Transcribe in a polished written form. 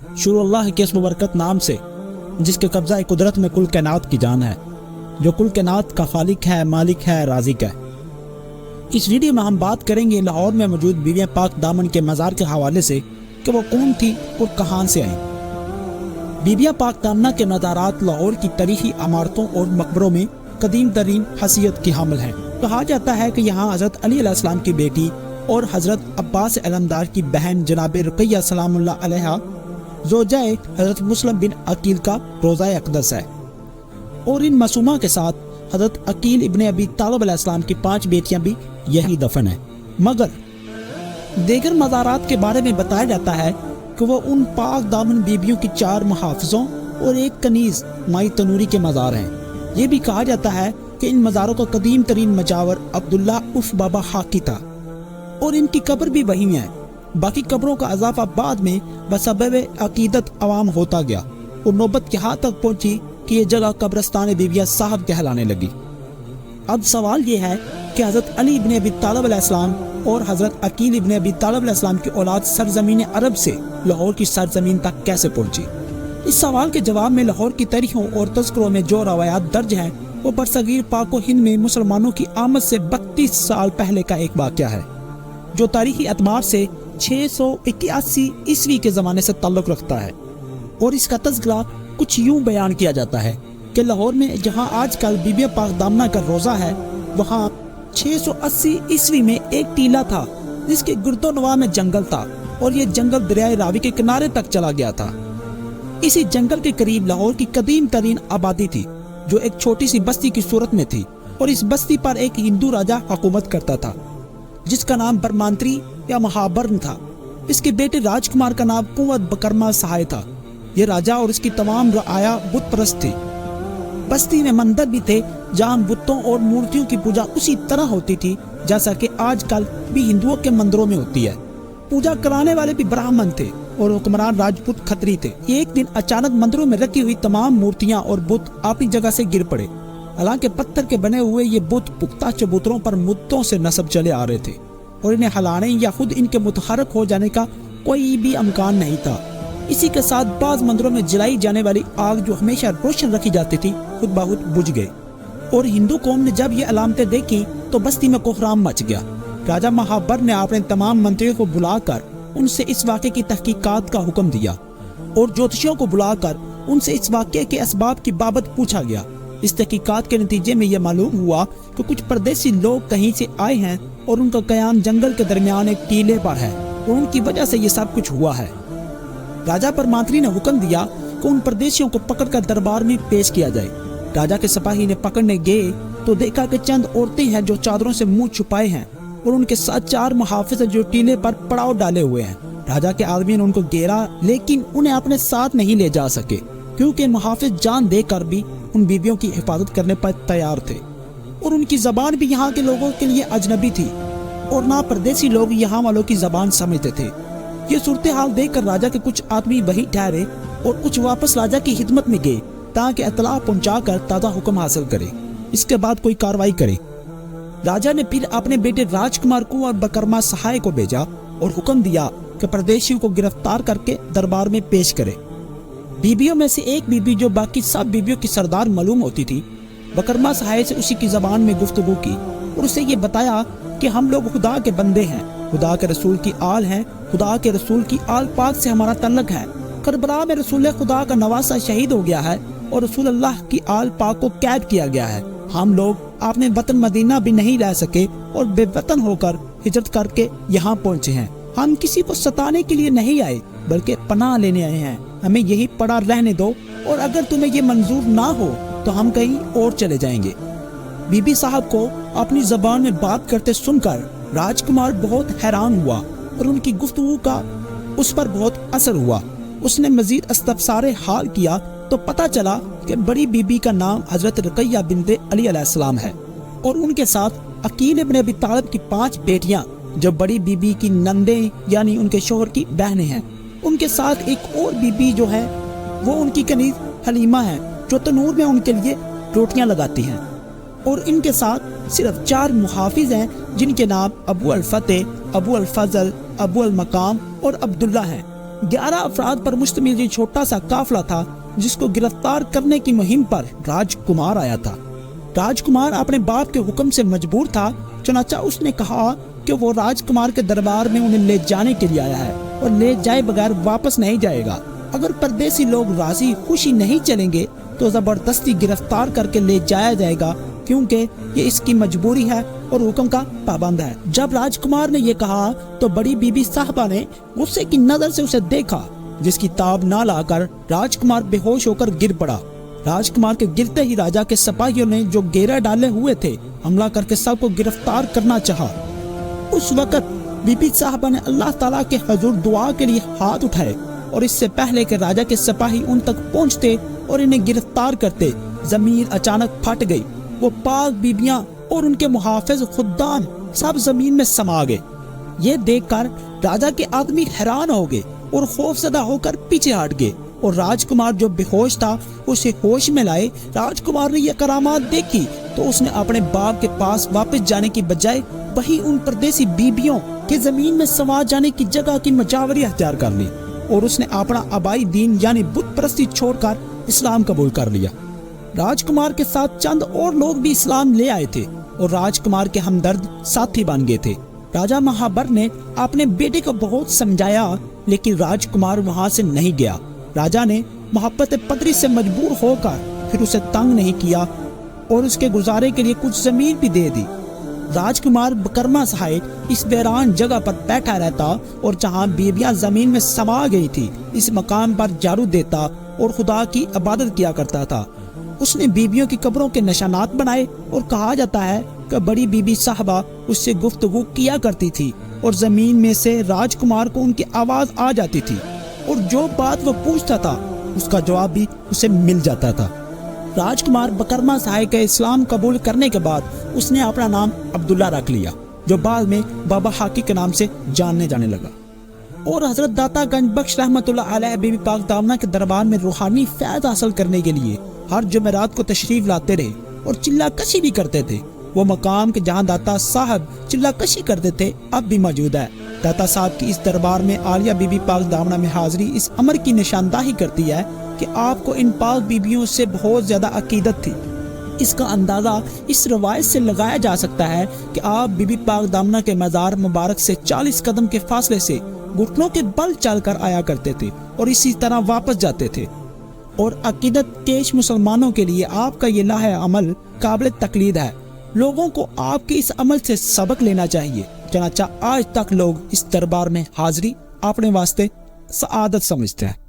शुरू अल्लाह के इसम बरकत नाम से, जिसके कब्जा कुदरत में कुल कायनात की जान है, जो कुल कायनात का खालिक है, मालिक है, राज़िक है। इस वीडियो में हम बात करेंगे लाहौर में मौजूद बीबियाँ पाक दामन के मज़ार के हवाले से कि वो कौन थी और कहाँ से आई। बीबियाँ पाक दामना के मज़ारात लाहौर की तारीखी इमारतों और मकबरों में कदीम तरीन हैसियत की हामिल हैं। कहा जाता है कि यहाँ हज़रत अली अलैहिस्सलाम की बेटी और हज़रत अब्बास अलमदार की बहन जनाब रुकैया सलामुल्लाह अलैहा ज़ौजाए हज़रत मुस्लिम बिन अकील का रोज़ा अक़दस है, और इन मासूमा के साथ हज़रत अकील इब्ने अबी तालिब अलैहिस्सलाम की 5 बेटियां भी यही दफन है। मगर दीगर मज़ारात के बारे में बताया जाता है कि वो उन पाक दामन बीबियों की 4 मुहाफ़िज़ों और एक कनीज़ माई तनूरी के मज़ार हैं। ये भी कहा जाता है कि इन मज़ारों का कदीम तरीन मजावर अब्दुल्ला उर्फ बाबा हाकी था और इनकी कब्र भी वहीं है। बाकी कब्रों का इजाफा बाद में बसबब अकीदत अवाम होता गया और नौबत यहाँ तक पहुंची कि ये जगह कब्रस्तान बीबिया साहब कहलाने लगी। अब सवाल ये है कि हज़रत अली इब्ने अबी तालिब अलैहिस्सलाम और हज़रत अकील इब्ने अबी तालिब अलैहिस्सलाम की औलाद सरजमीन अरब से लाहौर की सरजमीन तक कैसे पहुंची। इस सवाल के जवाब में लाहौर की तारीखों और तज़किरों में जो रवायात दर्ज हैं वो बरसगीर पाक हिंद में मुसलमानों की आमद से 32 साल पहले का एक वाक़या है, जो तारीखी एतबार से 681 ईस्वी के ज़माने से ताल्लुक़ रखता है। और इसका तज़किरा कुछ यूँ बयान किया जाता है कि लाहौर में जहाँ आजकल बीबिया पाक दामना का रोज़ा है, वहाँ 680 ईस्वी में एक टीला था जिसके गिरदोनवा में जंगल था और ये जंगल दरियाए रावी के किनारे तक चला गया था। इसी जंगल के करीब लाहौर की कदीम तरीन आबादी थी जो एक छोटी सी बस्ती की सूरत में थी, और इस बस्ती पर एक हिंदू राजा हुकूमत करता था जिसका नाम बरमांतरी या महाबर्न था। इसके बेटे राजकुमार का नाम कुंवर बकरमा सहाय था। ये राजा और इसकी तमाम रआया बुत परस्त थी। बस्ती में मंदिर भी थे जहाँ बुतों और मूर्तियों की पूजा उसी तरह होती थी जैसा कि आजकल भी हिंदुओं के मंदिरों में होती है। पूजा कराने वाले भी ब्राह्मण थे और हुक्मरान राजपूत खत्री थे। एक दिन अचानक मंदिरों में रखी हुई तमाम मूर्तियां और बुत अपनी जगह से गिर पड़े। हालांकि पत्थर के बने हुए ये बुत पुख्ता चबूतरों पर मुद्दों से नस्ब चले आ रहे थे और इन्हें हिलाने या खुद इनके मुतहरक हो जाने का कोई भी इम्कान नहीं था। इसी के साथ बाज़ मंदिरों में जलाई जाने वाली आग जो हमेशा रोशन रखी जाती थी खुद ब खुद बुझ गई, और हिंदू कौम ने जब ये अलामतें देखी तो बस्ती में कोहराम मच गया। राजा महाबर ने अपने तमाम मंत्रियों को बुलाकर उनसे इस वाक़े की तहकीकात का हुक्म दिया और ज्योतिषियों को बुलाकर उनसे इस वाक़े के असबाब की बाबत पूछा गया। इस तहकीकात के नतीजे में यह मालूम हुआ कि कुछ परदेसी लोग कहीं से आए हैं और उनका क़याम जंगल के दरमियान एक टीले पर है और उनकी वजह से ये सब कुछ हुआ है। राजा परमांतरी ने हुक्म दिया कि उन परदेशियों को पकड़कर दरबार में पेश किया जाए। राजा के सिपाही ने पकड़ने गए तो देखा कि चंद औरतें हैं जो चादरों से मुंह छुपाए हैं और उनके साथ 4 मुहाफिज जो टीले पर पड़ाव डाले हुए हैं। राजा के आदमी ने उनको घेरा लेकिन उन्हें अपने साथ नहीं ले जा सके क्योंकि मुहाफिज जान देकर भी उन बीवियों की हिफाजत करने पर तैयार थे और उनकी जबान भी यहाँ के लोगों के लिए अजनबी थी और ना परदेसी लोग यहाँ वालों की जबान समझते थे। ये सूरत हाल देखकर राजा के कुछ आदमी वहीं ठहरे और कुछ वापस राजा की खिदमत में गए ताकि इत्तला पहुंचाकर ताज़ा हुक्म हासिल करे, इसके बाद कोई कार्रवाई करे। राजा ने फिर अपने बेटे राजकुमार कुंवर बकरमा सहाय को भेजा और हुक्म दिया कि परदेशियों को गिरफ्तार करके दरबार में पेश करे। बीबियों में से एक बीबी जो बाकी सब बीबियों की सरदार मालूम होती थी, बकरमा सहाय से उसी की जबान में गुफ्तगू की और उसे ये बताया कि हम लोग खुदा के बंदे हैं, खुदा के रसूल की आल हैं, खुदा के रसूल की आल पाक से हमारा तल्लक है। करबला में रसूल खुदा का नवासा शहीद हो गया है और रसूल अल्लाह की आल पाक को कैद किया गया है। हम लोग अपने वतन मदीना भी नहीं रह सके और बेवतन होकर हिजरत करके यहाँ पहुँचे हैं। हम किसी को सताने के लिए नहीं आए बल्कि पनाह लेने आए हैं। हमें यही पड़ा रहने दो और अगर तुम्हें ये मंजूर ना हो तो हम कहीं और चले जाएंगे। बीबी साहब को अपनी जबान में बात करते सुनकर राजकुमार बहुत हैरान हुआ और उनकी गुफ्तगू का उस पर बहुत असर हुआ। उसने मजीद इस्तफसार हाल किया तो पता चला कि बड़ी बीबी का नाम हजरत रुकैया बिन्ते अली अलैहिस्सलाम है और उनके साथ अकील इब्ने अबी तालिब की 5 बेटियां जो बड़ी बीबी की नंदे यानी उनके शोहर की बहनें हैं। उनके साथ एक और बीबी जो है वो उनकी कनीज हलीमा है जो तनूर में उनके लिए रोटियां लगाती हैं और इनके साथ सिर्फ 4 मुहाफिज हैं जिनके नाम अबू अल फतेह, अबू अल फजल, अबू अल मकाम और अब्दुल्ला हैं 11 افراد پر مشتمل یہ چھوٹا سا قافلہ تھا جس کو گرفتار کرنے کی مہم پر راجکمار آیا تھا۔ راجکمار اپنے باپ کے حکم سے مجبور تھا، چنانچہ اس نے کہا کہ وہ راجکمار کے دربار میں انہیں لے جانے کے لیے آیا ہے اور لے جائے بغیر واپس نہیں جائے گا۔ اگر پردیسی لوگ راضی خوشی نہیں چلیں گے تو زبردستی گرفتار کر کے لے جایا جائے گا، کیونکہ یہ اس کی مجبوری ہے اور حکم کا پابند ہے۔ جب راجکمار نے یہ کہا تو بڑی بی بی صاحبہ نے غصے کی نظر سے اسے دیکھا، جس کی تاب نہ لا کر راجکمار بے ہوش ہو کر گر پڑا۔ راجکمار کے گرتے ہی راجا کے سپاہیوں نے جو گھیرا ڈالے ہوئے تھے حملہ کر کے سب کو گرفتار کرنا چاہا۔ اس وقت بی بی صاحبہ نے اللہ تعالیٰ کے حضور دعا کے لیے ہاتھ اٹھائے، اور اس سے پہلے کہ راجا کے سپاہی ان تک پہنچتے اور انہیں گرفتار کرتے، زمین اچانک پھٹ گئی۔ وہ پاک بیبیاں اور ان کے محافظ خدام سب زمین میں سما گئے۔ یہ دیکھ کر راجا کے آدمی حیران ہو گئے اور خوف زدہ ہو کر پیچھے ہٹ گئے، اور راجکمار جو بے ہوش تھا اسے ہوش میں لائے۔ راجکمار نے یہ کرامات دیکھی تو اس نے اپنے باپ کے پاس واپس جانے کی بجائے وہی ان پردیسی بیبیوں کے زمین میں سما جانے کی جگہ کی مجاوری اختیار کر لی، اور اس نے اپنا آبائی دین یعنی بت پرستی چھوڑ کر اسلام قبول کر لیا۔ راجکمار کے ساتھ چند اور لوگ بھی اسلام لے آئے تھے اور راجکمار کے ہمدرد ساتھی بن گئے تھے۔ راجا مہابر نے اپنے بیٹے کو بہت سمجھایا، لیکن راجکمار وہاں سے نہیں گیا۔ راجا نے محبت پدری سے مجبور ہو کر پھر اسے تنگ نہیں کیا اور اس کے گزارے کے لیے کچھ زمین بھی دے دی۔ راجکمار بکرما صاحب اس ویران جگہ پر بیٹھا رہتا اور جہاں بیبیاں زمین میں سما گئی تھی اس مقام پر جھاڑو دیتا اور خدا کی عبادت کیا کرتا تھا۔ اس نے بیبیوں کی قبروں کے نشانات بنائے، اور کہا جاتا ہے کہ بڑی بی بی صاحبہ اس سے گفتگو کیا کرتی تھی اور زمین میں سے راجکمار کو ان کی آواز آ جاتی تھی، اور جو بات وہ پوچھتا تھا اس کا جواب بھی اسے مل جاتا تھا۔ راجکمار بکرما صاحب کے اسلام قبول کرنے کے بعد اس نے اپنا نام عبداللہ رکھ لیا، جو بعد میں بابا حاکی کے نام سے جاننے جانے لگا، اور حضرت داتا گنج بخش رحمت اللہ علیہ بی بی پاک دامنہ کے دربار میں روحانی فیض حاصل کرنے کے لیے ہر جمعرات کو تشریف لاتے رہے اور چلہ کشی بھی کرتے تھے۔ وہ مقام کے جہاں داتا صاحب چلہ کشی کرتے تھے اب بھی موجود ہے۔ داتا صاحب کی اس دربار میں عالیہ بی بی پاک دامنہ میں حاضری اس امر کی نشاندہی کرتی ہے کہ آپ کو ان پاک بیبیوں سے بہت زیادہ عقیدت تھی۔ اس کا اندازہ اس روایت سے لگایا جا سکتا ہے کہ آپ بی بی پاک دامنہ کے مزار مبارک سے 40 قدم کے فاصلے سے گھٹنوں کے بل چل کر آیا کرتے تھے اور اسی طرح واپس جاتے تھے، اور عقیدت کیش مسلمانوں کے لیے آپ کا یہ لاہ عمل قابل تقلید ہے۔ لوگوں کو آپ کے اس عمل سے سبق لینا چاہیے، چنانچہ آج تک لوگ اس دربار میں حاضری اپنے واسطے سعادت سمجھتے ہیں۔